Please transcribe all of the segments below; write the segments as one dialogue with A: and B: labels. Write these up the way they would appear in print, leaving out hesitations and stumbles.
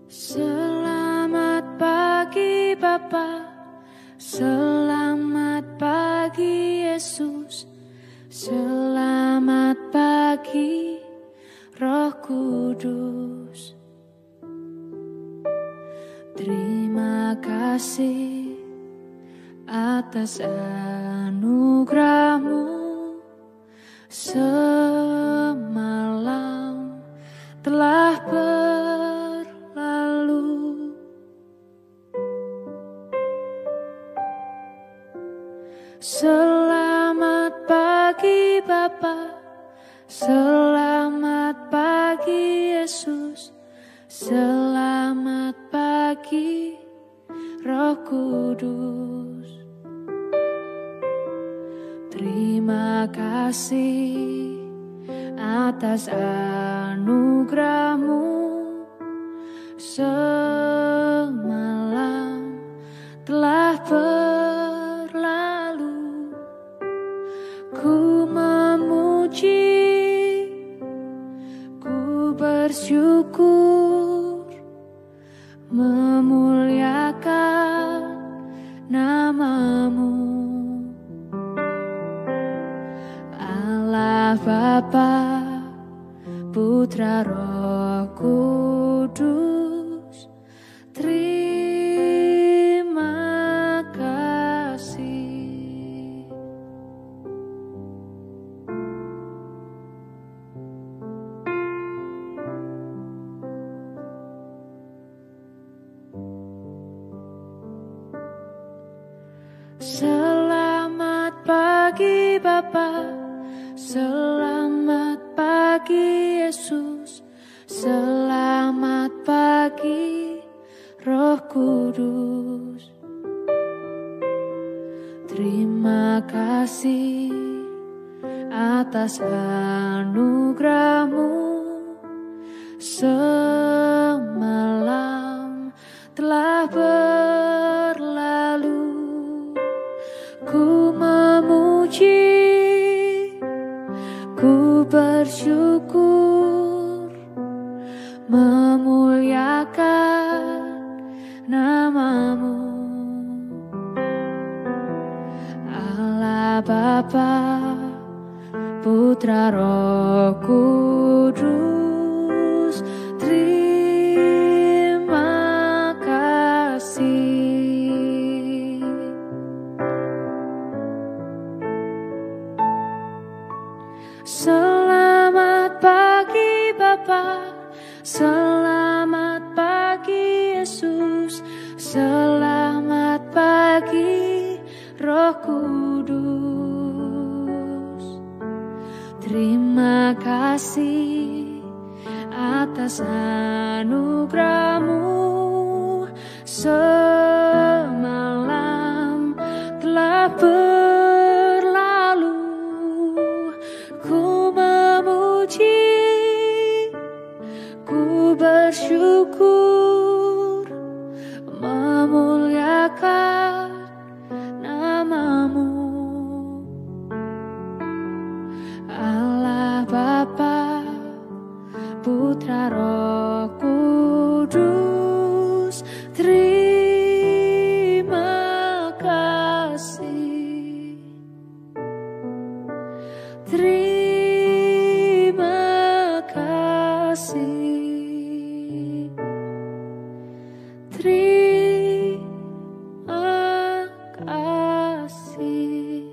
A: Selamat pagi Bapa, selamat pagi Yesus, selamat pagi Roh Kudus. Terima kasih atas anugerah-Mu, semalam telah berlalu. Selamat pagi Bapa, selamat pagi Yesus, selamat pagi Roh Kudus. Terima kasih atas anugerah-Mu, semalam telah berlalu. Ku memuji, ku bersyukur, memuliakan nama-Mu. Allah Bapa, Putra Roh Kudus, terima kasih. Selamat pagi Bapa, selamat pagi Yesus, selamat pagi Roh Kudus. Terima kasih atas anugerah-Mu, semalam telah berlalu. Ku memuji, ku bersyukur, memuliakan nama-Mu. Allah Bapa, Putra Roh Kudus, terima kasih. Selamat pagi Bapa, selamat pagi Yesus, selamat pagi Roh Kudus. Terima kasih atas anugerah-Mu, semalam telah berlalu. Ku memuji, ku bersyukur, memuliakan nama-Mu. Allah Bapa, Putra Roh Kudus, terima kasih. Terima kasih. Terima kasih.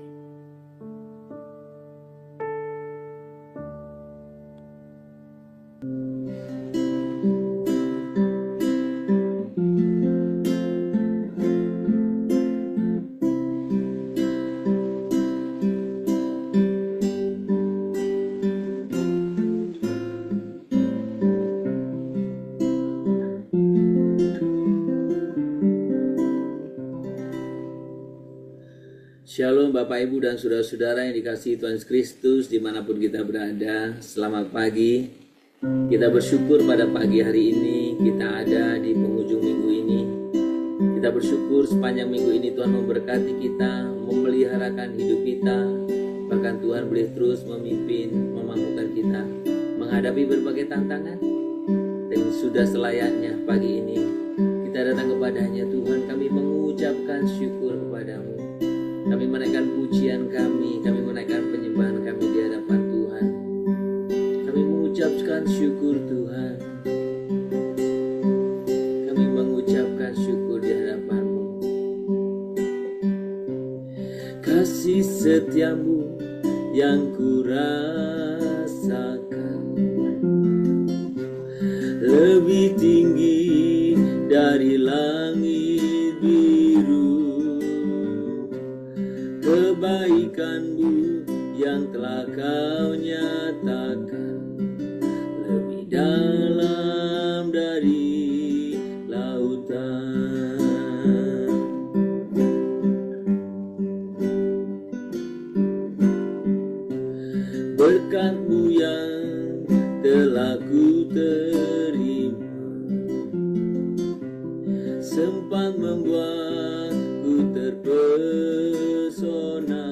B: Shalom Bapak Ibu dan Saudara-saudara yang dikasihi Tuhan Yesus Kristus dimanapun kita berada. Selamat pagi. Kita bersyukur pada pagi hari ini kita ada di penghujung minggu ini. Kita bersyukur sepanjang minggu ini Tuhan memberkati kita, memeliharakan hidup kita. Bahkan Tuhan boleh terus memimpin, memampukan kita menghadapi berbagai tantangan. Dan Dan sudah selayaknya pagi ini kita datang kepadanya Tuhan. Kami mengucapkan syukur kepadamu. Kami menaikkan pujian kami menaikkan penyembahan kami di hadapan Tuhan. Kami mengucapkan syukur Tuhan. Kami mengucapkan syukur di hadapan-Mu. Kasih setiamu yang kurasakan lebih tinggi dari langit biru. Kebaikan-Mu yang telah Kau nyatakan lebih dalam dari lautan. Berkat-Mu yang telah ku terima sempat membuatku terpesona.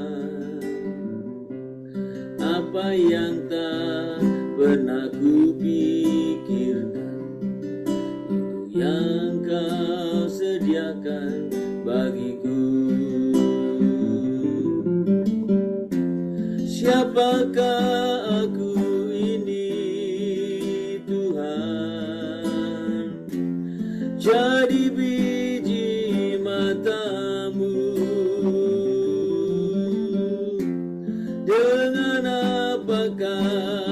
B: Apa yang tak pernah ku pikirkan, itu yang Kau sediakan bagiku. Siapakah aku ini Tuhan? Jadi biji mata-Mu. Dengan apakah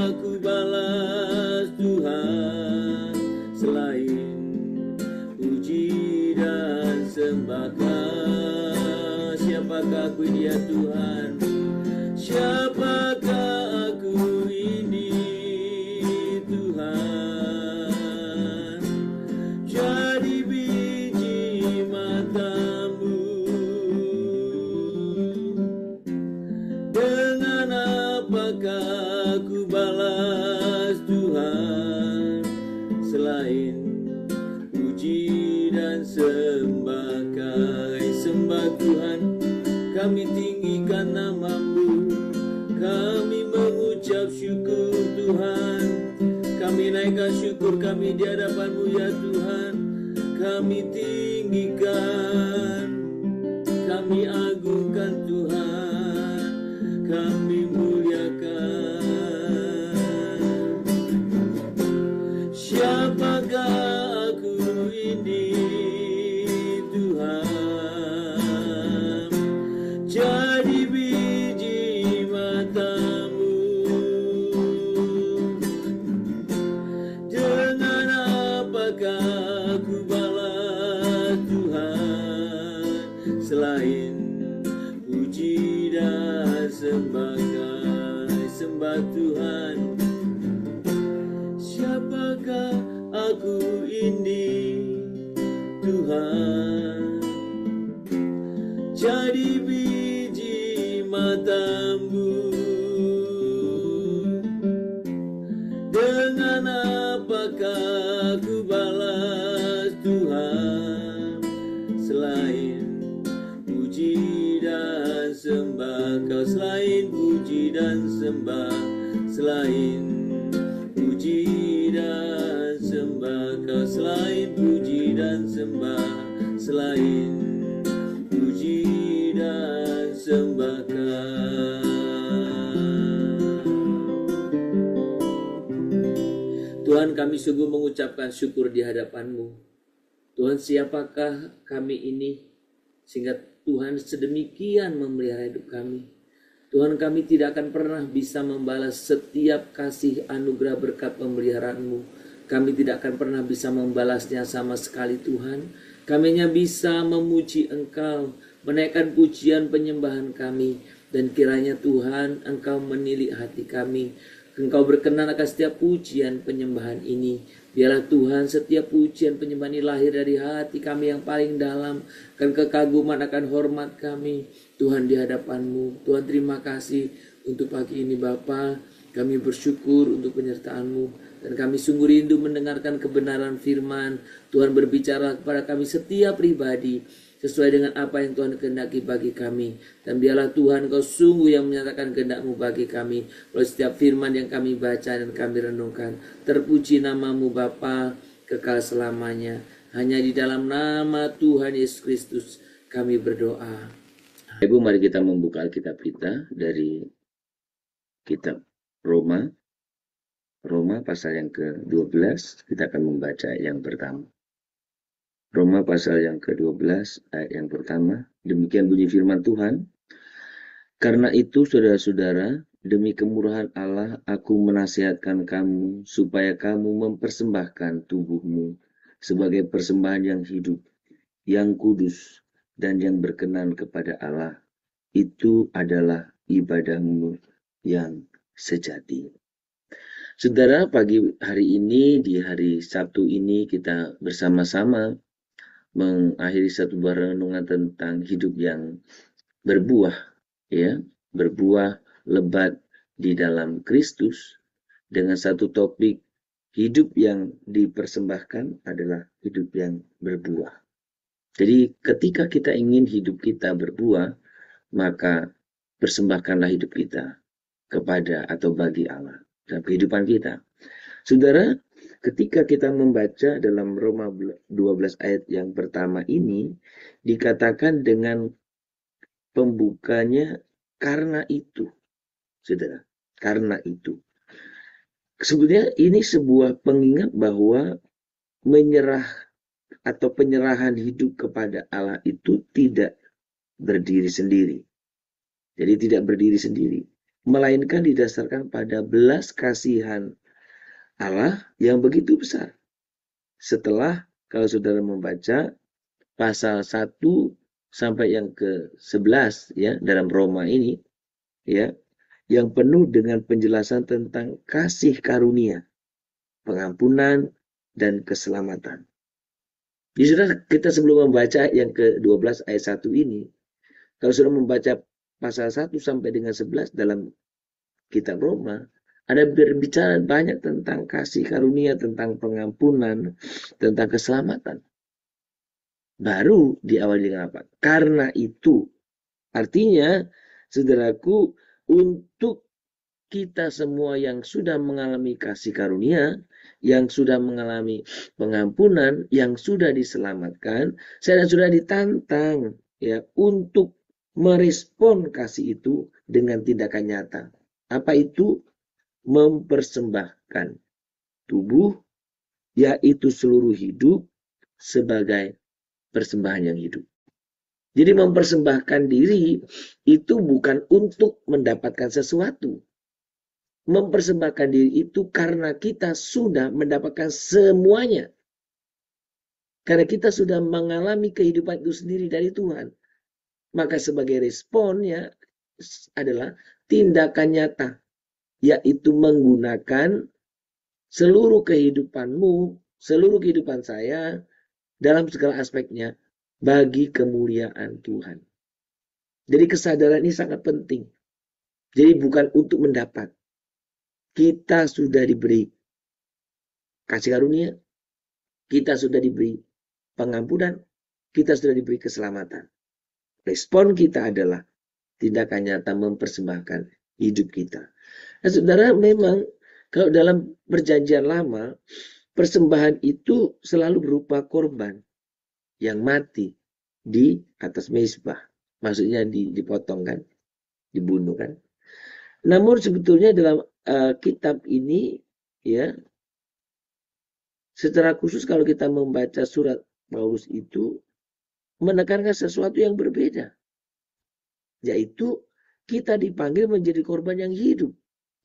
B: aku balas Tuhan selain puji dan sembah? Siapakah aku ini ya Tuhan? Siapakah aku ini Tuhan? Jadi biji mata-Mu. Dengan apakah aku balas Tuhan selain puji dan sembah? Sembah Tuhan, kami tinggikan nama-Mu. Kami mengucap syukur Tuhan. Kami naikkan syukur kami di hadapan-Mu ya Tuhan. Kami tinggikan, kami agungkan Tuhan. Kami muliakan. Siapakah aku ini Tuhan? Jadi biji mata-Mu. Dengan apakah aku balas Tuhan selain puji dan sembah? Sembah Tuhan. Siapakah aku ini Tuhan? Jadi biji mata-Mu. Dengan apakah aku balas Tuhan selain puji dan sembah Kau? Selain puji dan sembah, selain puji dan sembah Kau, selain puji dan sembah, selain puji dan sembah Kau. Tuhan, kami sungguh mengucapkan syukur di hadapan-Mu. Tuhan, siapakah kami ini sehingga Tuhan sedemikian memelihara hidup kami. Tuhan, kami tidak akan pernah bisa membalas setiap kasih anugerah berkat pemeliharaan-Mu. Kami tidak akan pernah bisa membalasnya sama sekali Tuhan. Kami hanya bisa memuji Engkau, menaikkan pujian penyembahan kami. Dan kiranya Tuhan, Engkau menilik hati kami. Engkau berkenan akan setiap pujian penyembahan ini. Biarlah Tuhan setiap pujian penyembahan ini lahir dari hati kami yang paling dalam. Akan kekaguman, akan hormat kami Tuhan di hadapan-Mu. Tuhan, terima kasih untuk pagi ini Bapa. Kami bersyukur untuk penyertaan-Mu. Dan kami sungguh rindu mendengarkan kebenaran firman. Tuhan, berbicara kepada kami setiap pribadi sesuai dengan apa yang Tuhan kehendaki bagi kami. Dan biarlah Tuhan, Kau sungguh yang menyatakan kehendak-Mu bagi kami melalui setiap firman yang kami baca dan kami renungkan. Terpuji nama-Mu Bapa. kekal selamanya. Hanya di dalam nama Tuhan Yesus Kristus kami berdoa. Ibu, mari kita membuka Alkitab kita dari kitab Roma. Roma pasal yang ke-12, kita akan membaca yang pertama. Roma pasal yang ke-12 ayat yang pertama. Demikian bunyi firman Tuhan. Karena itu saudara-saudara, demi kemurahan Allah aku menasihatkan kamu supaya kamu mempersembahkan tubuhmu sebagai persembahan yang hidup, yang kudus, dan yang berkenan kepada Allah. Itu adalah ibadahmu yang sejati. Saudara, pagi hari ini, di hari Sabtu ini, kita bersama-sama mengakhiri satu renungan tentang hidup yang berbuah, ya, berbuah lebat di dalam Kristus, dengan satu topik, hidup yang dipersembahkan adalah hidup yang berbuah. Jadi ketika kita ingin hidup kita berbuah, maka persembahkanlah hidup kita kepada atau bagi Allah dalam kehidupan kita. Saudara, ketika kita membaca dalam Roma 12 ayat yang pertama ini, dikatakan dengan pembukanya karena itu. Saudara, karena itu. Sebetulnya ini sebuah pengingat bahwa menyerah atau penyerahan hidup kepada Allah itu tidak berdiri sendiri. Jadi tidak berdiri sendiri, melainkan didasarkan pada belas kasihan Allah yang begitu besar. Setelah kalau saudara membaca pasal 1 sampai yang ke-11 ya dalam Roma ini ya, yang penuh dengan penjelasan tentang kasih karunia, pengampunan dan keselamatan. Jadi saudara, kita sebelum membaca yang ke-12 ayat 1 ini, kalau sudah membaca pasal 1 sampai dengan 11 dalam kitab Roma, ada berbicara banyak tentang kasih karunia, tentang pengampunan, tentang keselamatan. Baru diawali dengan apa? Karena itu. Artinya, saudaraku, untuk kita semua yang sudah mengalami kasih karunia, yang sudah mengalami pengampunan, yang sudah diselamatkan, saya dan saudara ditantang ya untuk merespon kasih itu dengan tindakan nyata. Apa itu? Mempersembahkan tubuh, yaitu seluruh hidup, sebagai persembahan yang hidup. Jadi mempersembahkan diri itu bukan untuk mendapatkan sesuatu. Mempersembahkan diri itu karena kita sudah mendapatkan semuanya. Karena kita sudah mengalami kehidupan itu sendiri dari Tuhan. Maka sebagai responnya adalah tindakan nyata, yaitu menggunakan seluruh kehidupanmu, seluruh kehidupan saya, dalam segala aspeknya, bagi kemuliaan Tuhan. Jadi kesadaran ini sangat penting. Jadi bukan untuk mendapat. Kita sudah diberi kasih karunia, kita sudah diberi pengampunan, kita sudah diberi keselamatan. Respon kita adalah tindakan nyata mempersembahkan hidup kita. Nah, saudara, memang kalau dalam perjanjian lama, persembahan itu selalu berupa korban yang mati di atas mezbah. Maksudnya dipotong kan, dibunuh kan. Namun sebetulnya dalam kitab ini ya, secara khusus kalau kita membaca surat Paulus itu menekankan sesuatu yang berbeda, yaitu kita dipanggil menjadi korban yang hidup,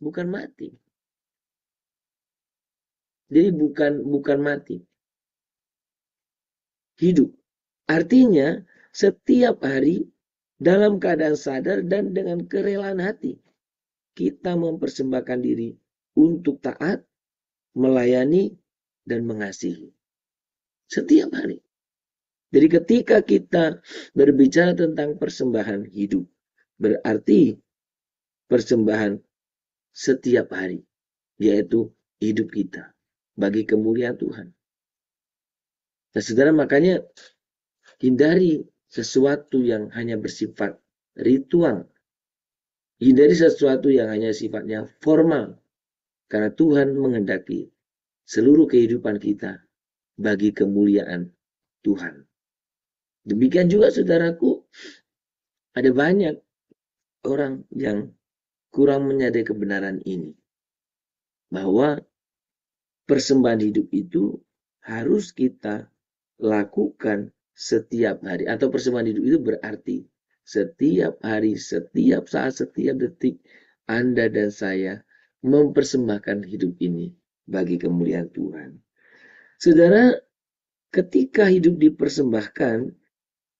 B: bukan mati. Jadi bukan mati, hidup. Artinya setiap hari dalam keadaan sadar dan dengan kerelaan hati kita mempersembahkan diri untuk taat, melayani, dan mengasihi. Setiap hari. Jadi ketika kita berbicara tentang persembahan hidup, berarti persembahan setiap hari, yaitu hidup kita bagi kemuliaan Tuhan. Nah, saudara, makanya hindari sesuatu yang hanya bersifat ritual. Hindari sesuatu yang hanya sifatnya formal. Karena Tuhan menghendaki seluruh kehidupan kita bagi kemuliaan Tuhan. Demikian juga saudaraku, ada banyak orang yang kurang menyadari kebenaran ini. Bahwa persembahan hidup itu harus kita lakukan setiap hari. Atau persembahan hidup itu berarti setiap hari, setiap saat, setiap detik Anda dan saya mempersembahkan hidup ini bagi kemuliaan Tuhan. Saudara, ketika hidup dipersembahkan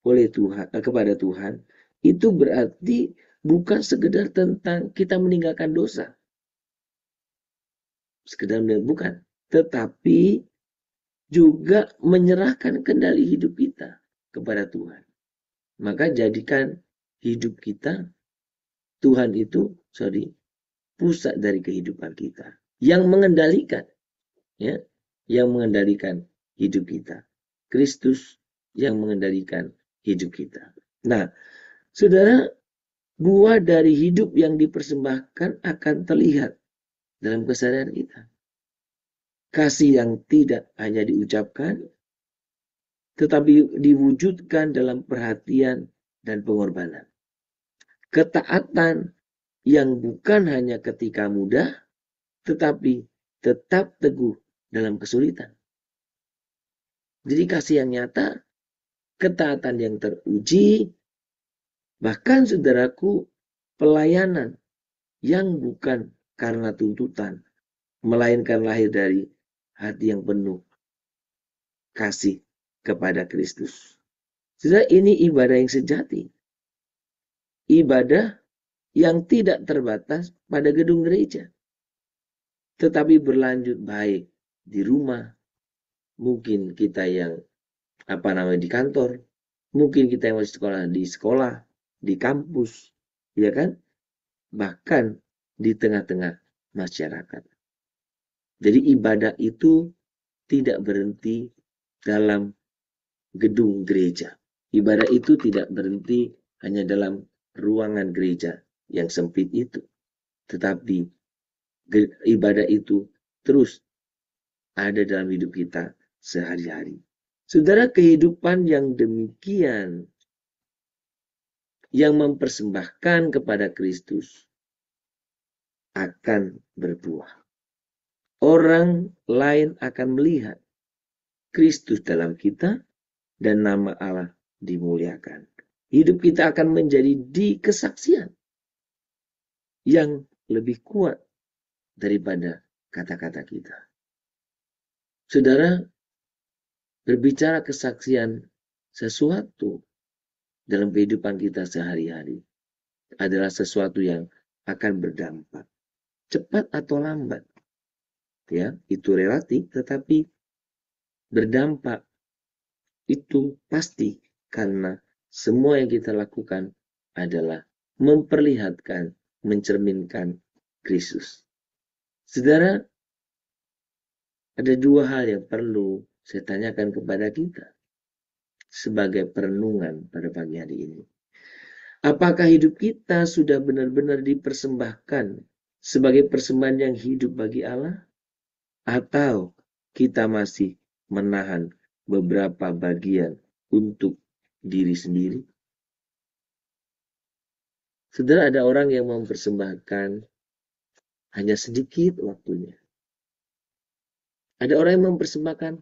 B: oleh Tuhan kepada Tuhan, itu berarti bukan sekedar tentang kita meninggalkan dosa. Sekedar bukan, tetapi juga menyerahkan kendali hidup kita kepada Tuhan. Maka jadikan hidup kita, Tuhan itu, pusat dari kehidupan kita. Yang mengendalikan, ya, yang mengendalikan hidup kita. Kristus yang mengendalikan hidup kita. Nah, saudara, buah dari hidup yang dipersembahkan akan terlihat dalam kesadaran kita. Kasih yang tidak hanya diucapkan, tetapi diwujudkan dalam perhatian dan pengorbanan. Ketaatan yang bukan hanya ketika mudah, tetapi tetap teguh dalam kesulitan. Jadi kasih yang nyata, ketaatan yang teruji, bahkan saudaraku, pelayanan yang bukan karena tuntutan, melainkan lahir dari hati yang penuh kasih kepada Kristus. Saudara, ini ibadah yang sejati. Ibadah yang tidak terbatas pada gedung gereja, tetapi berlanjut baik di rumah, mungkin kita yang di kantor, mungkin kita yang masih di sekolah, di kampus, ya kan? Bahkan di tengah-tengah masyarakat. Jadi ibadah itu tidak berhenti dalam gedung gereja. Ibadah itu tidak berhenti hanya dalam ruangan gereja yang sempit itu. Tetapi ibadah itu terus ada dalam hidup kita sehari-hari. Saudara, kehidupan yang demikian yang mempersembahkan kepada Kristus akan berbuah. Orang lain akan melihat Kristus dalam kita dan nama Allah dimuliakan. Hidup kita akan menjadi di kesaksian yang lebih kuat daripada kata-kata kita. Saudara, berbicara kesaksian sesuatu dalam kehidupan kita sehari-hari adalah sesuatu yang akan berdampak. Cepat atau lambat, ya, itu relatif, tetapi berdampak itu pasti karena semua yang kita lakukan adalah memperlihatkan, mencerminkan Kristus. Saudara, ada dua hal yang perlu saya tanyakan kepada kita sebagai perenungan pada pagi hari ini. Apakah hidup kita sudah benar-benar dipersembahkan sebagai persembahan yang hidup bagi Allah? Atau kita masih menahan beberapa bagian untuk diri sendiri? Saudara, ada orang yang mempersembahkan hanya sedikit waktunya. Ada orang yang mempersembahkan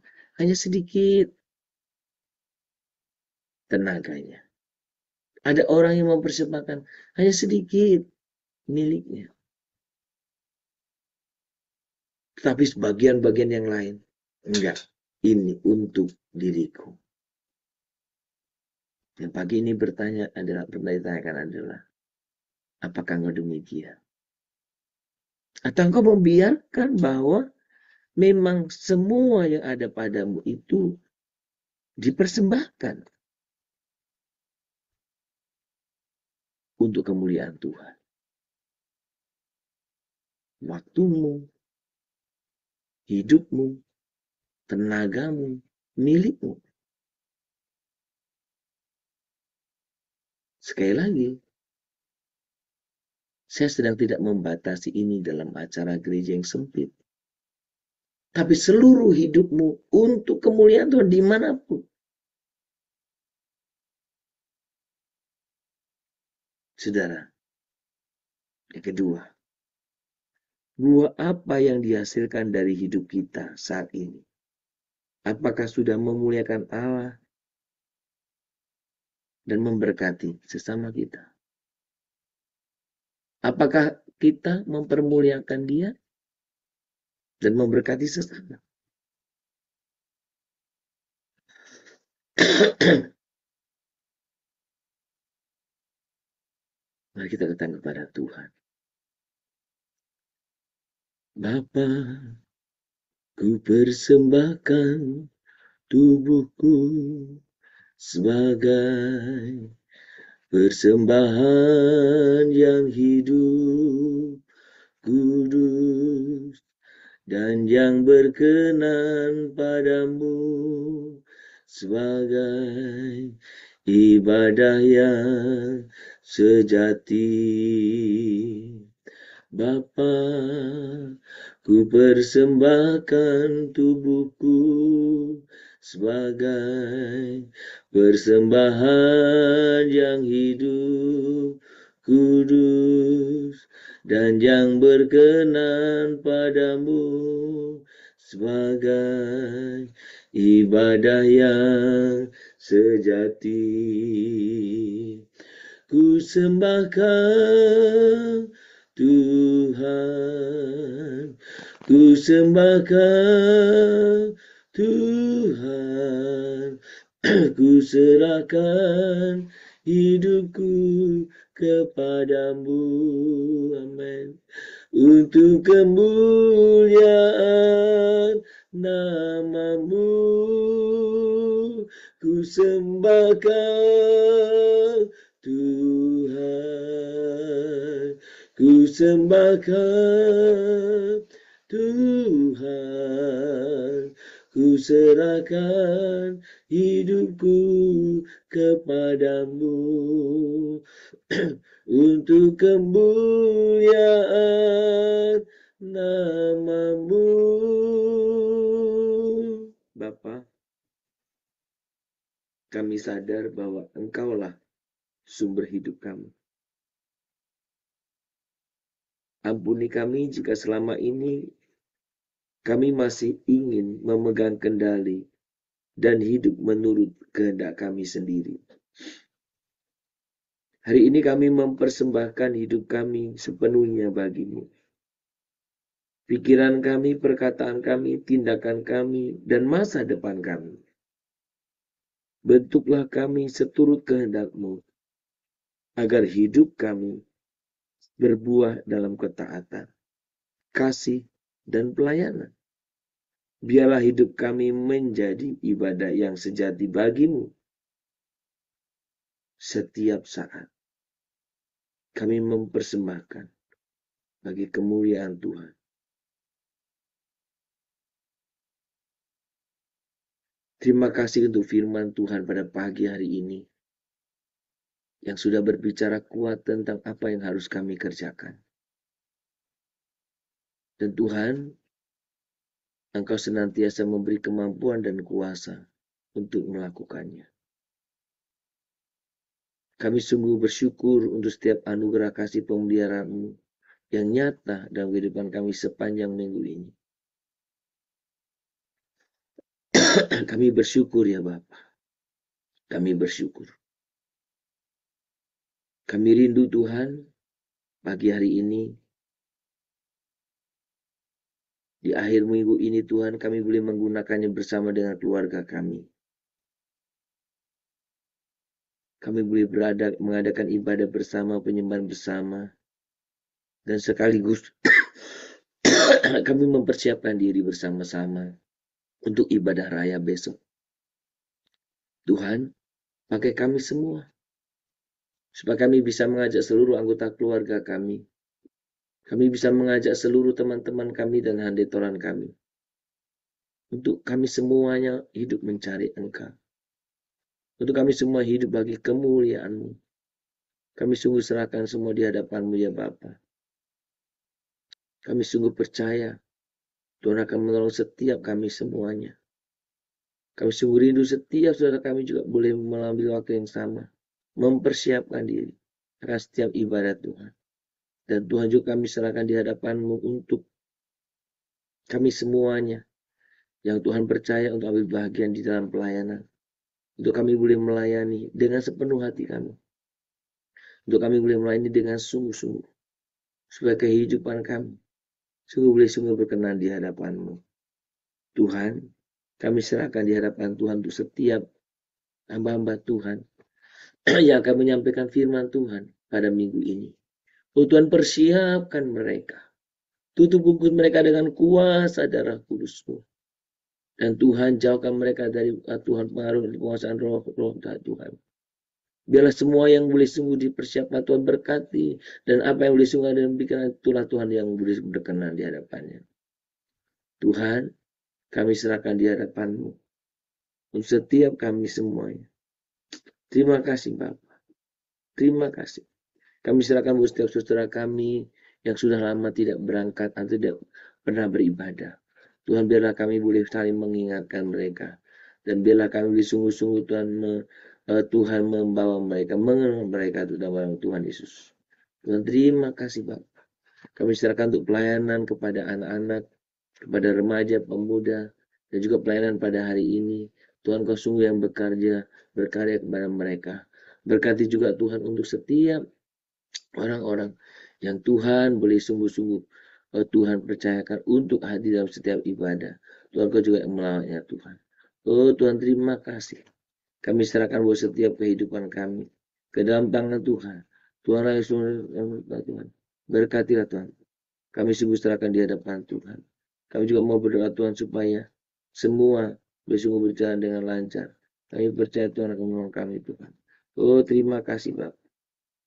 B: hanya sedikit tenaganya. Ada orang yang mempersembahkan hanya sedikit miliknya. Tetapi sebagian-bagian yang lain, enggak. Ini untuk diriku. Yang pagi ini bertanya-tanyakan adalah, apakah engkau demikian? Atau engkau membiarkan bahwa memang semua yang ada padamu itu dipersembahkan untuk kemuliaan Tuhan. Waktumu, hidupmu, tenagamu, milikmu. Sekali lagi, saya sedang tidak membatasi ini dalam acara gereja yang sempit. tapi seluruh hidupmu untuk kemuliaan Tuhan dimanapun. Saudara, yang kedua, buah apa yang dihasilkan dari hidup kita saat ini? Apakah sudah memuliakan Allah dan memberkati sesama kita? Apakah kita mempermuliakan Dia dan memberkati sesama? Mari kita datang kepada Tuhan. Bapa, ku persembahkan tubuhku sebagai persembahan yang hidup, kudus, dan yang berkenan padamu sebagai ibadah yang sejati. Bapa, ku persembahkan tubuhku sebagai persembahan yang hidup, kudus, dan yang berkenan padamu sebagai ibadah yang sejati. Ku sembahkan Tuhan, ku sembahkan Tuhan, ku serahkan hidupku kepadamu, amin. Untuk kemuliaan namamu, ku sembahkan Tuhan, ku sembahkan Tuhan, ku serahkan hidupku kepadamu untuk kemuliaan namamu. Bapa, kami sadar bahwa Engkaulah sumber hidup kami. Ampuni kami jika selama ini kami masih ingin memegang kendali dan hidup menurut kehendak kami sendiri. Hari ini kami mempersembahkan hidup kami sepenuhnya bagimu. Pikiran kami, perkataan kami, tindakan kami, dan masa depan kami. Bentuklah kami seturut kehendak-Mu, agar hidup kami berbuah dalam ketaatan, kasih, dan pelayanan. Biarlah hidup kami menjadi ibadah yang sejati bagimu. Setiap saat kami mempersembahkan bagi kemuliaan Tuhan. Terima kasih untuk firman Tuhan pada pagi hari ini yang sudah berbicara kuat tentang apa yang harus kami kerjakan. Dan Tuhan, Engkau senantiasa memberi kemampuan dan kuasa untuk melakukannya. Kami sungguh bersyukur untuk setiap anugerah kasih pemeliharaan-Mu yang nyata dalam kehidupan kami sepanjang minggu ini. Kami bersyukur ya Bapa. Kami bersyukur. Kami rindu Tuhan pagi hari ini. Di akhir minggu ini Tuhan kami boleh menggunakannya bersama dengan keluarga kami. Kami boleh mengadakan ibadah bersama, penyembahan bersama. Dan sekaligus kami mempersiapkan diri bersama-sama untuk ibadah raya besok. Tuhan, pakai kami semua. Supaya kami bisa mengajak seluruh anggota keluarga kami. Kami bisa mengajak seluruh teman-teman kami dan handetoran kami. Untuk kami semuanya hidup mencari Engkau. Untuk kami semua hidup bagi kemuliaan-Mu. Kami sungguh serahkan semua di hadapan-Mu ya Bapa. Kami sungguh percaya Tuhan akan menolong setiap kami semuanya. Kami sungguh rindu setiap saudara kami juga boleh mengambil waktu yang sama. Mempersiapkan diri akan setiap ibadat Tuhan. Dan Tuhan juga kami serahkan di hadapan-Mu untuk kami semuanya yang Tuhan percaya untuk ambil bagian di dalam pelayanan. Untuk kami boleh melayani dengan sepenuh hati kami. Untuk kami boleh melayani dengan sungguh-sungguh. Supaya kehidupan kami sungguh berkenan di hadapan-Mu. Tuhan, kami serahkan di hadapan Tuhan untuk setiap hamba-hamba Tuhan yang akan menyampaikan firman Tuhan pada minggu ini. Oh Tuhan, persiapkan mereka. Tutup bungkus mereka dengan kuasa darah kudus-Mu. Dan Tuhan, jauhkan mereka dari Tuhan pengaruh dan penguasaan roh Tuhan. Biarlah semua yang boleh sungguh dipersiapkan Tuhan berkati. Dan apa yang boleh sungguh dan berikan itulah Tuhan yang boleh berkenan di hadapannya. Tuhan, kami serahkan di hadapan-Mu. Untuk setiap kami semuanya. Terima kasih Bapak. Terima kasih. Kami serahkan buat setiap saudara kami yang sudah lama tidak berangkat atau tidak pernah beribadah. Tuhan, biarlah kami boleh saling mengingatkan mereka. Dan biarlah kami boleh sungguh-sungguh Tuhan membawa mereka, mengenal mereka itu dalam Tuhan Yesus. Tuhan, terima kasih Bapak. Kami serahkan untuk pelayanan kepada anak-anak, kepada remaja, pemuda, dan juga pelayanan pada hari ini. Tuhan, Kau sungguh yang berkarya kepada mereka. Berkati juga Tuhan untuk setiap orang-orang yang Tuhan boleh sungguh-sungguh Tuhan percayakan untuk hadir dalam setiap ibadah. Tuhan, Kau juga yang melawatnya Tuhan. Oh Tuhan, terima kasih. Kami serahkan buat setiap kehidupan kami ke dalam tangan Tuhan. Tuhan, Tuhan, berkatilah Tuhan. Kami sungguh serahkan di hadapan Tuhan. Kami juga mau berdoa Tuhan supaya semua sungguh berjalan dengan lancar. Kami percaya Tuhan akan menolong kami Tuhan. Oh terima kasih Bapak.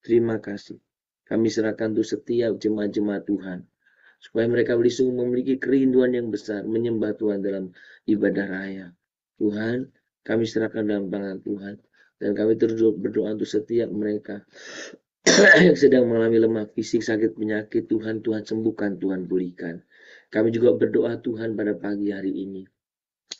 B: Terima kasih. Kami serahkan untuk setiap jemaat-jemaat Tuhan. Supaya mereka sungguh memiliki kerinduan yang besar. Menyembah Tuhan dalam ibadah raya. Tuhan, kami serahkan dalam tangan Tuhan. Dan kami terus berdoa untuk setiap mereka yang sedang mengalami lemah fisik, sakit, penyakit. Tuhan sembuhkan, Tuhan pulihkan. Kami juga berdoa Tuhan pada pagi hari ini.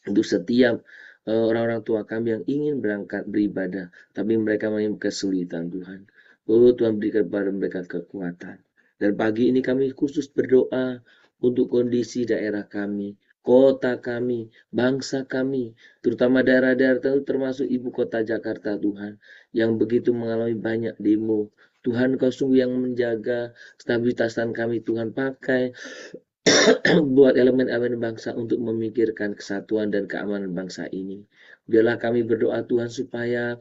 B: Untuk setiap orang-orang tua kami yang ingin berangkat beribadah. Tapi mereka mengalami kesulitan Tuhan. Oh Tuhan, berikan kepada mereka kekuatan. Dan pagi ini kami khusus berdoa untuk kondisi daerah kami, kota kami, bangsa kami, terutama daerah-daerah termasuk ibu kota Jakarta Tuhan, yang begitu mengalami banyak demo. Tuhan, Kau sungguh yang menjaga stabilitasan kami. Tuhan, pakai buat elemen-elemen bangsa untuk memikirkan kesatuan dan keamanan bangsa ini. Biarlah kami berdoa Tuhan supaya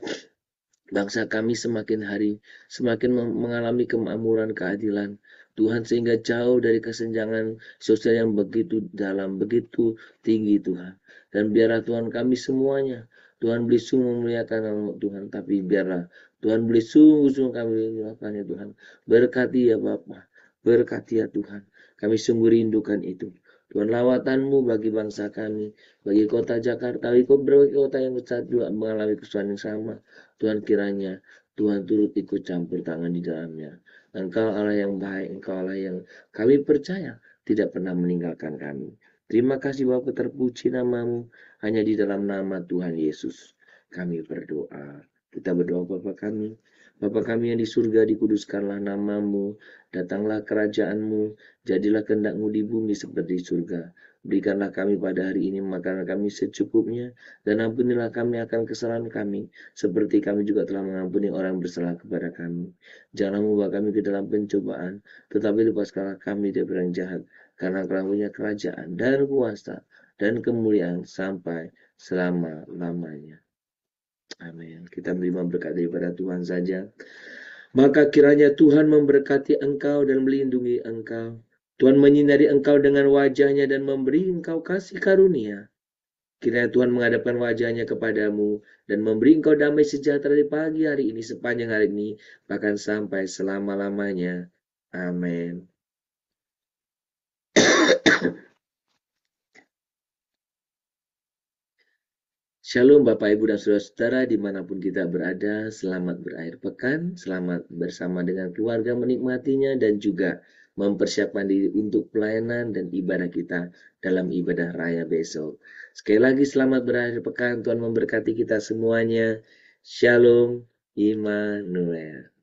B: bangsa kami semakin hari semakin mengalami kemakmuran, keadilan Tuhan, sehingga jauh dari kesenjangan sosial yang begitu dalam, begitu tinggi Tuhan. Dan biarlah Tuhan kami semuanya, Tuhan beri sungguh memuliakan nama Tuhan, tapi biarlah Tuhan beri sungguh kami memuliakannya Tuhan. Berkati ya Bapa, berkati ya Tuhan. Kami sungguh rindukan itu. Tuhan, lawatan-Mu bagi bangsa kami, bagi kota Jakarta, bagi kota yang besar juga mengalami kesulitan yang sama. Tuhan, kiranya Tuhan turut ikut campur tangan di dalamnya. Engkau Allah yang baik, Engkau Allah yang kami percaya tidak pernah meninggalkan kami. Terima kasih Bapa, terpuji nama-Mu, hanya di dalam nama Tuhan Yesus kami berdoa. Kita berdoa Bapa kami. Bapa kami yang di surga, dikuduskanlah nama-Mu, datanglah kerajaan-Mu, jadilah kehendak-Mu di bumi seperti di surga. Berikanlah kami pada hari ini makanan kami secukupnya, dan ampunilah kami akan kesalahan kami, seperti kami juga telah mengampuni orang yang bersalah kepada kami. Janganlah membawa kami ke dalam pencobaan, tetapi lepaskanlah kami dari orang jahat, karena Engkau punya kerajaan dan kuasa dan kemuliaan sampai selama-lamanya. Amin. Kita menerima berkat daripada Tuhan saja. Maka kiranya Tuhan memberkati engkau dan melindungi engkau. Tuhan menyinari engkau dengan wajahnya dan memberi engkau kasih karunia. Kiranya Tuhan menghadapkan wajahnya kepadamu dan memberi engkau damai sejahtera di pagi hari ini, sepanjang hari ini, bahkan sampai selama-lamanya. Amin. Shalom Bapak Ibu dan Saudara-saudara dimanapun kita berada, selamat berakhir pekan, selamat bersama dengan keluarga menikmatinya dan juga mempersiapkan diri untuk pelayanan dan ibadah kita dalam ibadah raya besok. Sekali lagi selamat berakhir pekan, Tuhan memberkati kita semuanya. Shalom Immanuel.